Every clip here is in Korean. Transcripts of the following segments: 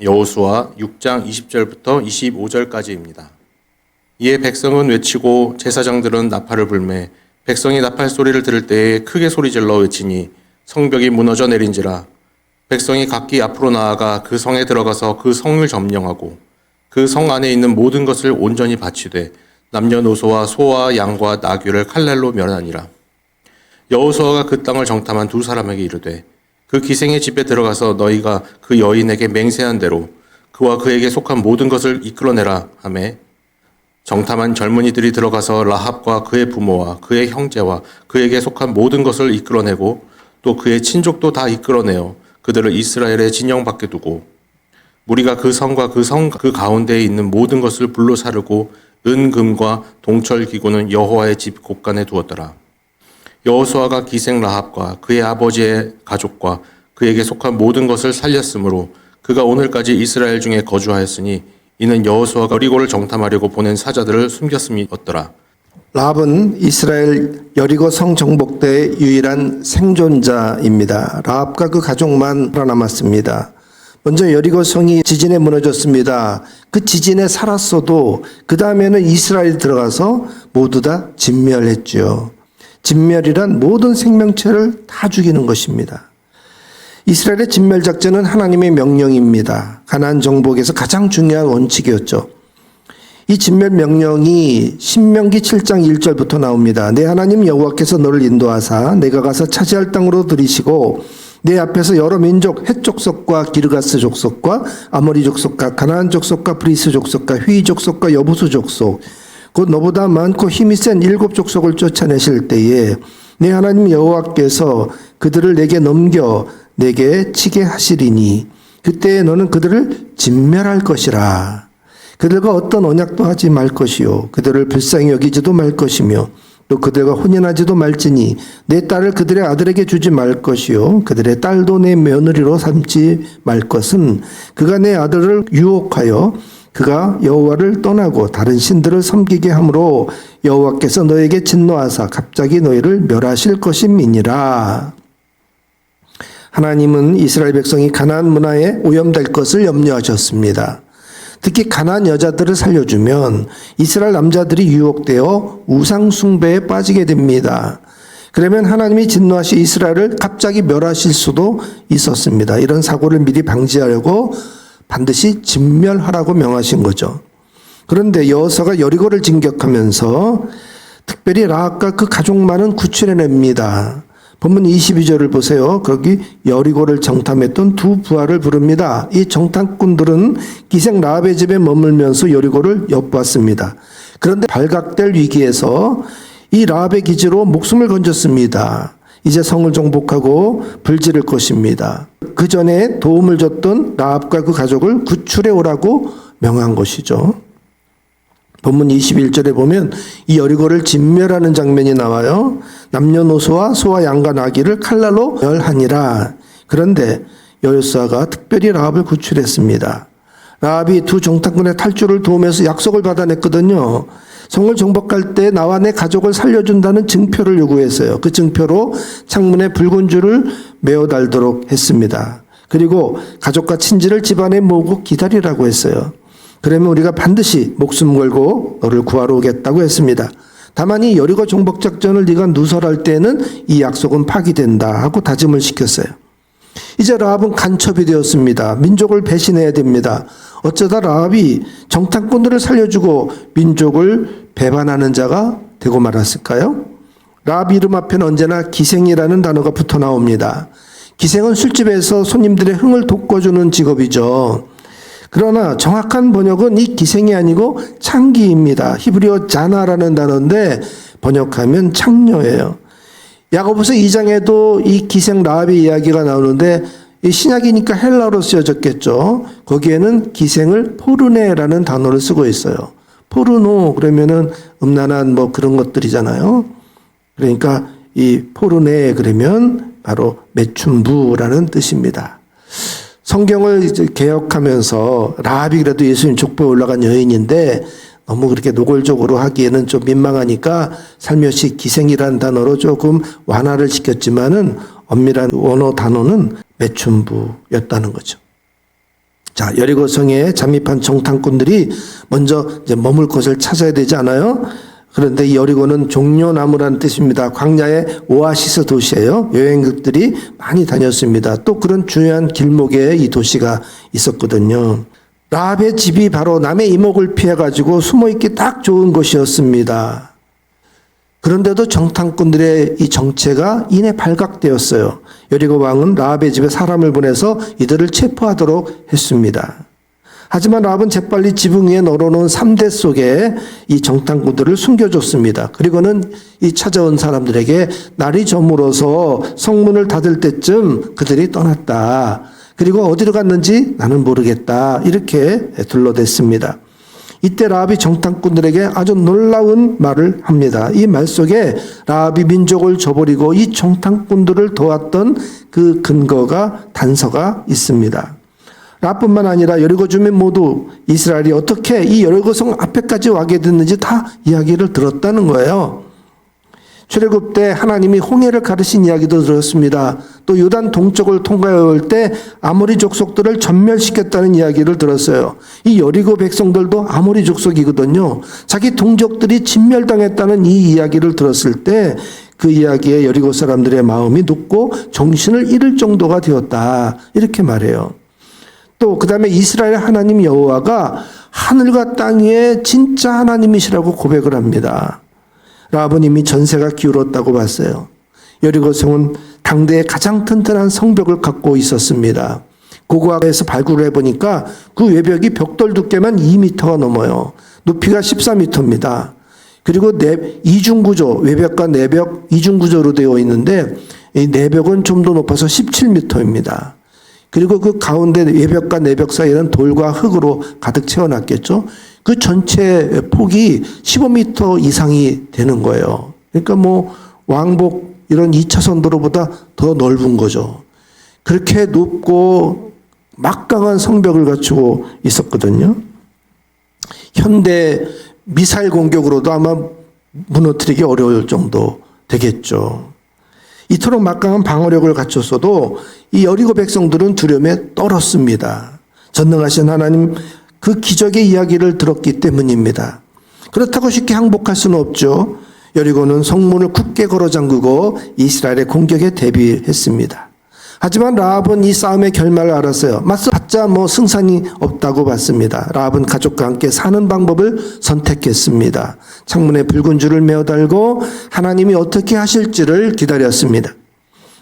여호수아 6장 20절부터 25절까지입니다. 이에 백성은 외치고 제사장들은 나팔을 불매 백성이 나팔 소리를 들을 때에 크게 소리질러 외치니 성벽이 무너져 내린지라. 백성이 각기 앞으로 나아가 그 성에 들어가서 그 성을 점령하고 그 성 안에 있는 모든 것을 온전히 바치되 남녀노소와 소와 양과 나귀를 칼날로 멸하니라. 여호수아가 그 땅을 정탐한 두 사람에게 이르되 그 기생의 집에 들어가서 너희가 그 여인에게 맹세한 대로 그와 그에게 속한 모든 것을 이끌어내라 하매 정탐한 젊은이들이 들어가서 라합과 그의 부모와 그의 형제와 그에게 속한 모든 것을 이끌어내고 또 그의 친족도 다 이끌어내어 그들을 이스라엘의 진영 밖에 두고 무리가 그 성과 그 성 그 가운데에 있는 모든 것을 불로 사르고 은금과 동철 기구는 여호와의 집 곳간에 두었더라. 여호수아가 기생 라합과 그의 아버지의 가족과 그에게 속한 모든 것을 살렸으므로 그가 오늘까지 이스라엘 중에 거주하였으니 이는 여호수아가 여리고를 정탐하려고 보낸 사자들을 숨겼음이었더라. 라합은 이스라엘 여리고 성 정복 때의 유일한 생존자입니다. 라합과 그 가족만 살아남았습니다. 먼저 여리고 성이 지진에 무너졌습니다. 그 지진에 살았어도 그 다음에는 이스라엘이 들어가서 모두 다 진멸했죠. 진멸이란 모든 생명체를 다 죽이는 것입니다. 이스라엘의 진멸작전은 하나님의 명령입니다. 가나안 정복에서 가장 중요한 원칙이었죠. 이 진멸 명령이 신명기 7장 1절부터 나옵니다. 내 하나님 여호와께서 너를 인도하사 내가 가서 차지할 땅으로 들이시고 내 앞에서 여러 민족 헷 족속과 기르가스 족속과 아모리 족속과 가나안 족속과 브리스 족속과 휘 족속과 여부수 족속 곧 너보다 많고 힘이 센 7 족속을 쫓아내실 때에 내 하나님 여호와께서 그들을 내게 넘겨 내게 치게 하시리니 그때에 너는 그들을 진멸할 것이라. 그들과 어떤 언약도 하지 말 것이요 그들을 불쌍히 여기지도 말 것이며 또 그들과 혼인하지도 말지니 내 딸을 그들의 아들에게 주지 말 것이요 그들의 딸도 내 며느리로 삼지 말 것은 그가 내 아들을 유혹하여 그가 여호와를 떠나고 다른 신들을 섬기게 함으로 여호와께서 너에게 진노하사 갑자기 너희를 멸하실 것임이니라. 하나님은 이스라엘 백성이 가나안 문화에 오염될 것을 염려하셨습니다. 특히 가나안 여자들을 살려주면 이스라엘 남자들이 유혹되어 우상 숭배에 빠지게 됩니다. 그러면 하나님이 진노하시 이스라엘을 갑자기 멸하실 수도 있었습니다. 이런 사고를 미리 방지하려고 반드시 진멸하라고 명하신 거죠. 그런데 여호수아가 여리고를 진격하면서 특별히 라합과 그 가족만은 구출해냅니다. 본문 22절을 보세요. 거기 여리고를 정탐했던 두 부하를 부릅니다. 이 정탐꾼들은 기생 라합의 집에 머물면서 여리고를 엿보았습니다. 그런데 발각될 위기에서 이 라합의 기지로 목숨을 건졌습니다. 이제 성을 정복하고 불지를 것입니다. 그 전에 도움을 줬던 라합과 그 가족을 구출해 오라고 명한 것이죠. 본문 21절에 보면 이 여리고를 진멸하는 장면이 나와요. 남녀노소와 소와 양과 나귀를 칼날로 멸하니라. 그런데 여호수아가 특별히 라합을 구출했습니다. 라합이 두 정탐꾼의 탈주를 도우면서 약속을 받아냈거든요. 성을 정복할 때 나와 내 가족을 살려준다는 증표를 요구했어요. 그 증표로 창문에 붉은 줄을 메어 달도록 했습니다. 그리고 가족과 친지를 집안에 모으고 기다리라고 했어요. 그러면 우리가 반드시 목숨 걸고 너를 구하러 오겠다고 했습니다. 다만 이 여리고 정복 작전을 네가 누설할 때는 이 약속은 파기된다 하고 다짐을 시켰어요. 이제 라합은 간첩이 되었습니다. 민족을 배신해야 됩니다. 어쩌다 라합이 정탐꾼들을 살려주고 민족을 배반하는 자가 되고 말았을까요? 라합 이름 앞에는 언제나 기생이라는 단어가 붙어 나옵니다. 기생은 술집에서 손님들의 흥을 돋궈주는 직업이죠. 그러나 정확한 번역은 이 기생이 아니고 창기입니다. 히브리어 자나라는 단어인데 번역하면 창녀예요. 야고보서 2장에도 이 기생 라합의 이야기가 나오는데 이 신약이니까 헬라어로 쓰여졌겠죠. 거기에는 기생을 포르네라는 단어를 쓰고 있어요. 포르노 그러면은 음란한 뭐 그런 것들이잖아요. 그러니까 이 포르네 그러면 바로 매춘부라는 뜻입니다. 성경을 개혁하면서 라합이 그래도 예수님 족보에 올라간 여인인데 너무 그렇게 노골적으로 하기에는 좀 민망하니까 살며시 기생이라는 단어로 조금 완화를 시켰지만은 엄밀한 원어 단어는 매춘부였다는 거죠. 자, 자, 여리고성에 잠입한 정탐꾼들이 먼저 이제 머물 곳을 찾아야 되지 않아요? 그런데 이 여리고는 종려나무라는 뜻입니다. 광야의 오아시스 도시예요. 여행객들이 많이 다녔습니다. 또 그런 중요한 길목에 이 도시가 있었거든요. 라합의 집이 바로 남의 이목을 피해가지고 숨어있기 딱 좋은 곳이었습니다. 그런데도 정탐꾼들의 이 정체가 이내 발각되었어요. 여리고 왕은 라합의 집에 사람을 보내서 이들을 체포하도록 했습니다. 하지만 라합은 재빨리 지붕 위에 널어놓은 삼대 속에 이 정탐꾼들을 숨겨줬습니다. 그리고는 이 찾아온 사람들에게 날이 저물어서 성문을 닫을 때쯤 그들이 떠났다. 그리고 어디로 갔는지 나는 모르겠다. 이렇게 둘러댔습니다. 이때 라합이 정탐꾼들에게 아주 놀라운 말을 합니다. 이 말 속에 라합이 민족을 저버리고 이 정탐꾼들을 도왔던 그 근거가 단서가 있습니다. 라합뿐만 아니라 여리고 주민 모두 이스라엘이 어떻게 이 여리고성 앞에까지 와게 됐는지 다 이야기를 들었다는 거예요. 출애굽 때 하나님이 홍해를 가르신 이야기도 들었습니다. 또 요단 동쪽을 통과해 올 때 아모리 족속들을 전멸시켰다는 이야기를 들었어요. 이 여리고 백성들도 아모리 족속이거든요. 자기 동족들이 진멸당했다는 이 이야기를 들었을 때 그 이야기에 여리고 사람들의 마음이 녹고 정신을 잃을 정도가 되었다. 이렇게 말해요. 또 그 다음에 이스라엘 하나님 여호와가 하늘과 땅 위에 진짜 하나님이시라고 고백을 합니다. 라합은 이미 전세가 기울었다고 봤어요. 여리고성은 당대의 가장 튼튼한 성벽을 갖고 있었습니다. 고고학에서 발굴을 해보니까 그 외벽이 벽돌 두께만 2m가 넘어요. 높이가 14m입니다. 그리고 이중구조, 외벽과 내벽 이중구조로 되어 있는데 이 내벽은 좀 더 높아서 17m입니다. 그리고 그 가운데 외벽과 내벽 사이에는 돌과 흙으로 가득 채워놨겠죠. 그 전체 폭이 15m 이상이 되는 거예요. 그러니까 뭐 왕복 이런 2차선 도로보다 더 넓은 거죠. 그렇게 높고 막강한 성벽을 갖추고 있었거든요. 현대 미사일 공격으로도 아마 무너뜨리기 어려울 정도 되겠죠. 이토록 막강한 방어력을 갖췄어도 이 여리고 백성들은 두려움에 떨었습니다. 전능하신 하나님 그 기적의 이야기를 들었기 때문입니다. 그렇다고 쉽게 항복할 수는 없죠. 여리고는 성문을 굳게 걸어 잠그고 이스라엘의 공격에 대비했습니다. 하지만 라합은 이 싸움의 결말을 알았어요. 맞서봤자 뭐 승산이 없다고 봤습니다. 라합은 가족과 함께 사는 방법을 선택했습니다. 창문에 붉은 줄을 메어 달고 하나님이 어떻게 하실지를 기다렸습니다.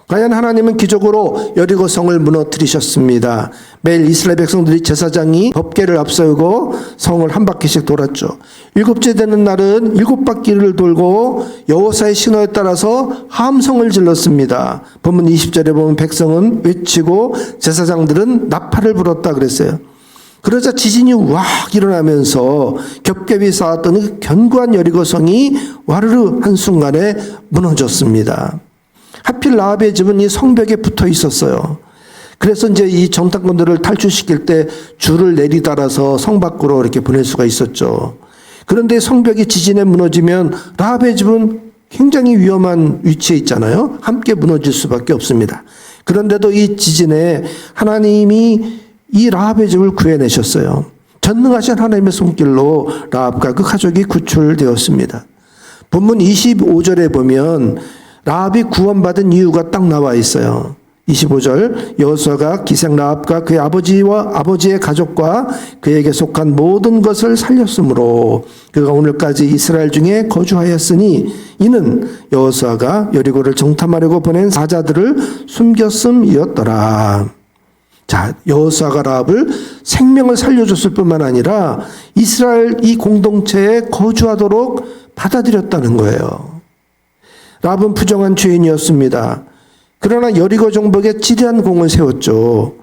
과연 하나님은 기적으로 여리고성을 무너뜨리셨습니다. 매일 이스라엘 백성들이 제사장이 법궤를 앞세우고 성을 한 바퀴씩 돌았죠. 7째 되는 날은 7바퀴를 돌고 여호사의 신호에 따라서 함성을 질렀습니다. 본문 20절에 보면 백성은 외치고 제사장들은 나팔을 불었다 그랬어요. 그러자 지진이 확 일어나면서 겹겹이 쌓았던 그 견고한 여리고성이 와르르 한순간에 무너졌습니다. 하필 라합의 집은 이 성벽에 붙어 있었어요. 그래서 이제 이 정탐꾼들을 탈출시킬 때 줄을 내리달아서 성 밖으로 이렇게 보낼 수가 있었죠. 그런데 성벽이 지진에 무너지면 라합의 집은 굉장히 위험한 위치에 있잖아요. 함께 무너질 수밖에 없습니다. 그런데도 이 지진에 하나님이 이 라합의 집을 구해내셨어요. 전능하신 하나님의 손길로 라합과 그 가족이 구출되었습니다. 본문 25절에 보면 라합이 구원받은 이유가 딱 나와 있어요. 25절 여호수아가 기생 라합과 그의 아버지와 아버지의 가족과 그에게 속한 모든 것을 살렸으므로 그가 오늘까지 이스라엘 중에 거주하였으니 이는 여호수아가 여리고를 정탐하려고 보낸 사자들을 숨겼음이었더라. 자, 여호수아가 라합을 생명을 살려줬을 뿐만 아니라 이스라엘 이 공동체에 거주하도록 받아들였다는 거예요. 라합은 부정한 죄인이었습니다. 그러나 여리고 정복에 지대한 공을 세웠죠.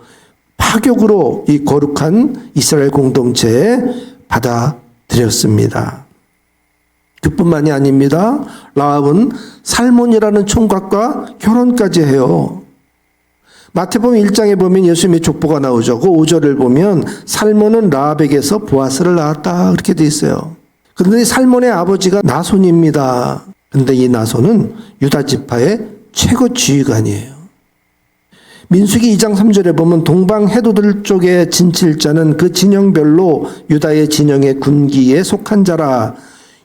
파격으로 이 거룩한 이스라엘 공동체에 받아들였습니다. 그뿐만이 아닙니다. 라합은 살몬이라는 총각과 결혼까지 해요. 마태복음 1장에 보면 예수님의 족보가 나오죠. 그 5절을 보면 살몬은 라합에게서 보아스를 낳았다 그렇게 돼 있어요. 그런데 살몬의 아버지가 나손입니다. 그런데 이 나손은 유다 지파의 최고 지휘관이에요. 민수기 2장 3절에 보면 동방 해도들 쪽의 진칠자는 그 진영별로 유다의 진영의 군기에 속한 자라.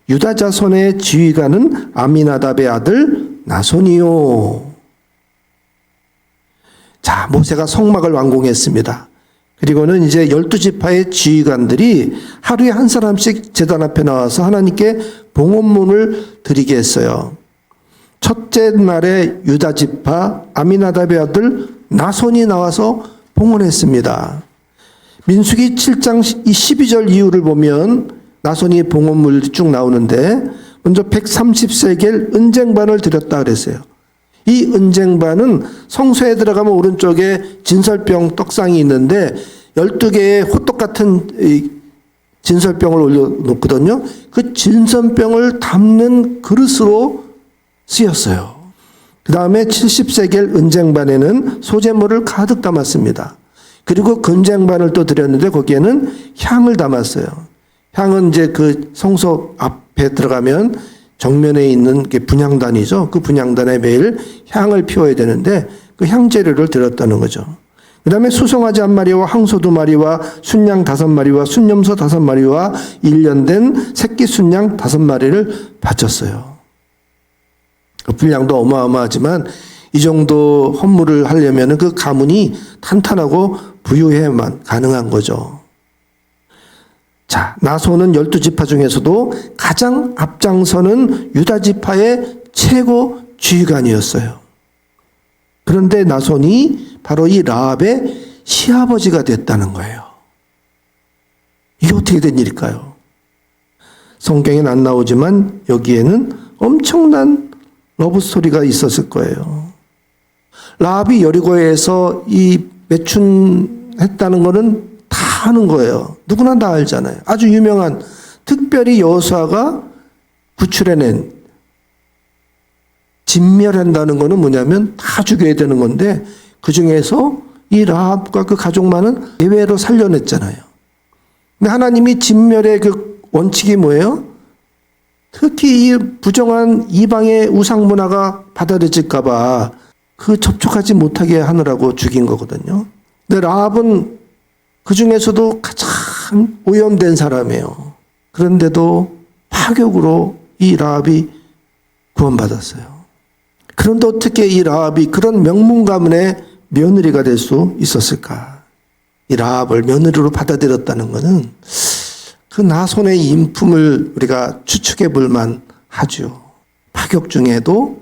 유다 자손의 지휘관은 아미나답의 아들 나손이요. 자, 모세가 성막을 완공했습니다. 그리고는 이제 12지파의 지휘관들이 하루에 한 사람씩 제단 앞에 나와서 하나님께 봉헌문을 드리게 했어요. 첫째 날에 유다 지파 아미나답의 아들 나손이 나와서 봉헌했습니다. 민수기 7장 12절 이후를 보면 나손이 봉헌물이 쭉 나오는데 먼저 130세겔 은쟁반을 드렸다 그랬어요. 이 은쟁반은 성소에 들어가면 오른쪽에 진설병 떡상이 있는데 12개의 호떡 같은 진설병을 올려놓거든요. 그 진설병을 담는 그릇으로 쓰였어요. 그 다음에 70세겔 은쟁반에는 소재물을 가득 담았습니다. 그리고 금쟁반을 또 드렸는데 거기에는 향을 담았어요. 향은 이제 그 성소 앞에 들어가면 정면에 있는 게 분향단이죠. 그 분향단에 매일 향을 피워야 되는데 그 향재료를 드렸다는 거죠. 그 다음에 수송아지 1마리와 황소 2마리와 순양 5마리와 순염소 5마리와 1년 된 새끼 순양 5마리를 바쳤어요. 그 분량도 어마어마하지만 이 정도 헌물을 하려면 그 가문이 탄탄하고 부유해야만 가능한 거죠. 자, 나손은 12지파 중에서도 가장 앞장서는 유다지파의 최고 지휘관이었어요. 그런데 나손이 바로 이 라합의 시아버지가 됐다는 거예요. 이게 어떻게 된 일일까요? 성경에는 안 나오지만 여기에는 엄청난 러브스토리가 있었을 거예요. 라합이 여리고에서 이 매춘했다는 거는 다 아는 거예요. 누구나 다 알잖아요. 아주 유명한, 특별히 여호수아가 구출해낸, 진멸한다는 거는 뭐냐면 다 죽여야 되는 건데 그 중에서 이 라합과 그 가족만은 예외로 살려냈잖아요. 근데 하나님이 진멸의 그 원칙이 뭐예요? 특히 이 부정한 이방의 우상 문화가 받아들여질까 봐 그 접촉하지 못하게 하느라고 죽인 거거든요. 근데 라합은 그 중에서도 가장 오염된 사람이에요. 그런데도 파격으로 이 라합이 구원받았어요. 그런데 어떻게 이 라합이 그런 명문 가문의 며느리가 될 수 있었을까? 이 라합을 며느리로 받아들였다는 것은 그 나손의 인품을 우리가 추측해 볼 만하죠. 파격 중에도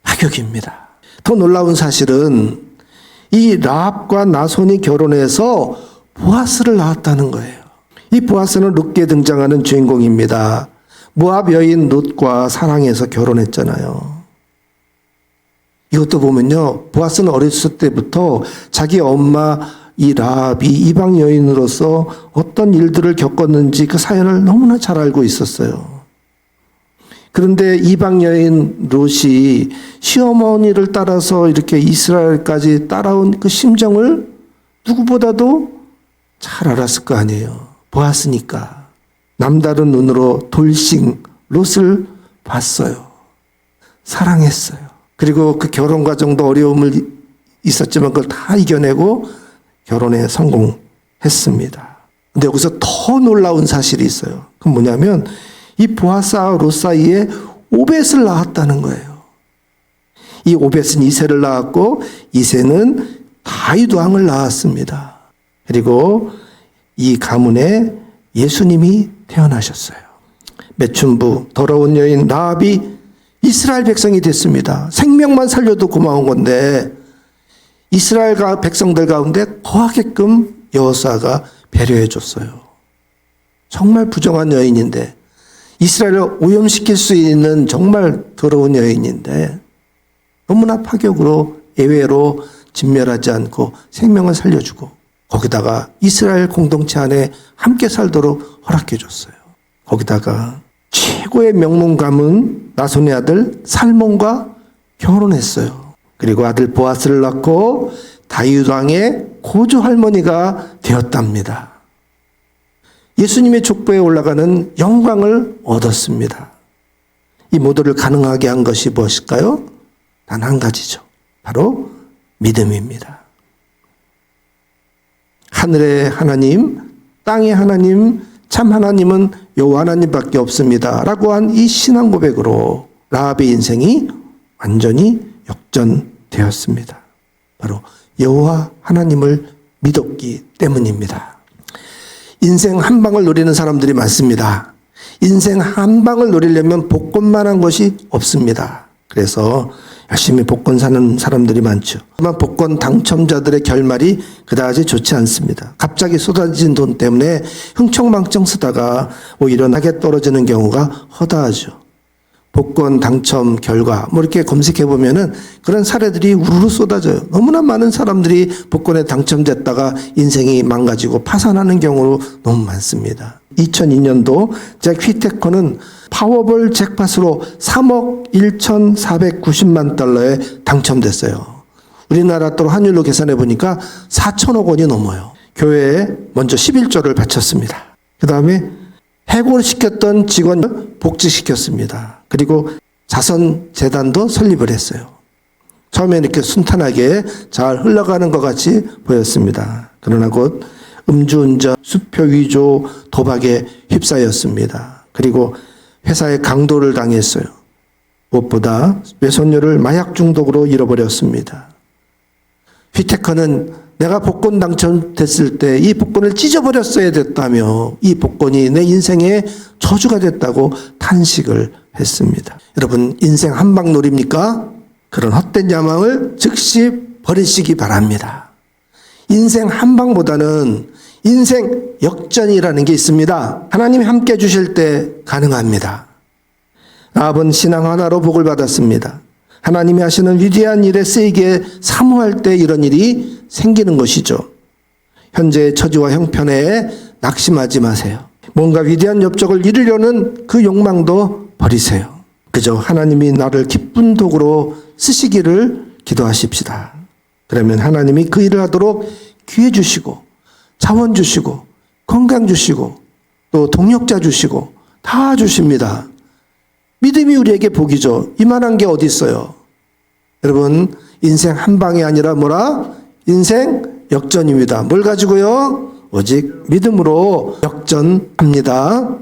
파격입니다. 더 놀라운 사실은 이 라합과 나손이 결혼해서 보아스를 낳았다는 거예요. 이 보아스는 룻기에 등장하는 주인공입니다. 모압 여인 룻과 사랑해서 결혼했잖아요. 이것도 보면요, 보아스는 어렸을 때부터 자기 엄마 이 라합이 이방 여인으로서 어떤 일들을 겪었는지 그 사연을 너무나 잘 알고 있었어요. 그런데 이방 여인 롯이 시어머니를 따라서 이렇게 이스라엘까지 따라온 그 심정을 누구보다도 잘 알았을 거 아니에요. 보았으니까. 남다른 눈으로 돌싱 롯을 봤어요. 사랑했어요. 그리고 그 결혼 과정도 어려움을 있었지만 그걸 다 이겨내고 결혼에 성공했습니다. 근데 여기서 더 놀라운 사실이 있어요. 그건 뭐냐면 이 보아스와 롯 사이에 오벳을 낳았다는 거예요. 이 오벳은 이새를 낳았고 이새는 다윗 왕을 낳았습니다. 그리고 이 가문에 예수님이 태어나셨어요. 매춘부 더러운 여인 라합이 이스라엘 백성이 됐습니다. 생명만 살려도 고마운 건데 이스라엘 백성들 가운데 거하게끔 여호수아가 배려해 줬어요. 정말 부정한 여인인데 이스라엘을 오염시킬 수 있는 정말 더러운 여인인데 너무나 파격으로 예외로 진멸하지 않고 생명을 살려주고 거기다가 이스라엘 공동체 안에 함께 살도록 허락해 줬어요. 거기다가 최고의 명문 가문 나손의 아들 살몬과 결혼했어요. 그리고 아들 보아스를 낳고 다윗 왕의 고조 할머니가 되었답니다. 예수님의 족보에 올라가는 영광을 얻었습니다. 이 모두를 가능하게 한 것이 무엇일까요? 단 한 가지죠. 바로 믿음입니다. 하늘의 하나님, 땅의 하나님, 참 하나님은 여호와 하나님밖에 없습니다 라고 한 이 신앙 고백으로 라합의 인생이 완전히 역전되었습니다. 바로 여호와 하나님을 믿었기 때문입니다. 인생 한 방을 노리는 사람들이 많습니다. 인생 한 방을 노리려면 복권만한 것이 없습니다. 그래서 열심히 복권 사는 사람들이 많죠. 하지만 복권 당첨자들의 결말이 그다지 좋지 않습니다. 갑자기 쏟아진 돈 때문에 흥청망청 쓰다가 오히려 낙에 떨어지는 경우가 허다하죠. 복권 당첨 결과 이렇게 검색해 보면은 그런 사례들이 우르르 쏟아져요. 너무나 많은 사람들이 복권에 당첨됐다가 인생이 망가지고 파산하는 경우로 너무 많습니다. 2002년도 잭 휘테커는 파워볼 잭팟으로 3억 1,490만 달러에 당첨됐어요. 우리나라 또 환율로 계산해 보니까 4천억 원이 넘어요. 교회에 먼저 11조를 바쳤습니다. 그 다음에 해고시켰던 직원을 복직시켰습니다. 그리고 자선재단도 설립을 했어요. 처음에 이렇게 순탄하게 잘 흘러가는 것 같이 보였습니다. 그러나 곧 음주운전, 수표 위조, 도박에 휩싸였습니다. 그리고 회사에 강도를 당했어요. 무엇보다 외손녀를 마약 중독으로 잃어버렸습니다. 휘테커는 내가 복권 당첨됐을 때 이 복권을 찢어버렸어야 됐다며 이 복권이 내 인생의 저주가 됐다고 탄식을 했습니다. 여러분, 인생 한 방 놀입니까? 그런 헛된 야망을 즉시 버리시기 바랍니다. 인생 한 방보다는 인생 역전이라는 게 있습니다. 하나님이 함께 주실 때 가능합니다. 라합은 신앙 하나로 복을 받았습니다. 하나님이 하시는 위대한 일에 쓰이기에 사모할 때 이런 일이 생기는 것이죠. 현재의 처지와 형편에 낙심하지 마세요. 뭔가 위대한 업적을 이루려는 그 욕망도 버리세요. 그저 하나님이 나를 기쁜 도구로 쓰시기를 기도하십시다. 그러면 하나님이 그 일을 하도록 기회 주시고 자원 주시고 건강 주시고 또 동력자 주시고 다 주십니다. 믿음이 우리에게 복이죠. 이만한 게 어디 있어요? 여러분, 인생 한 방이 아니라 뭐라? 인생 역전입니다. 뭘 가지고요? 오직 믿음으로 역전합니다.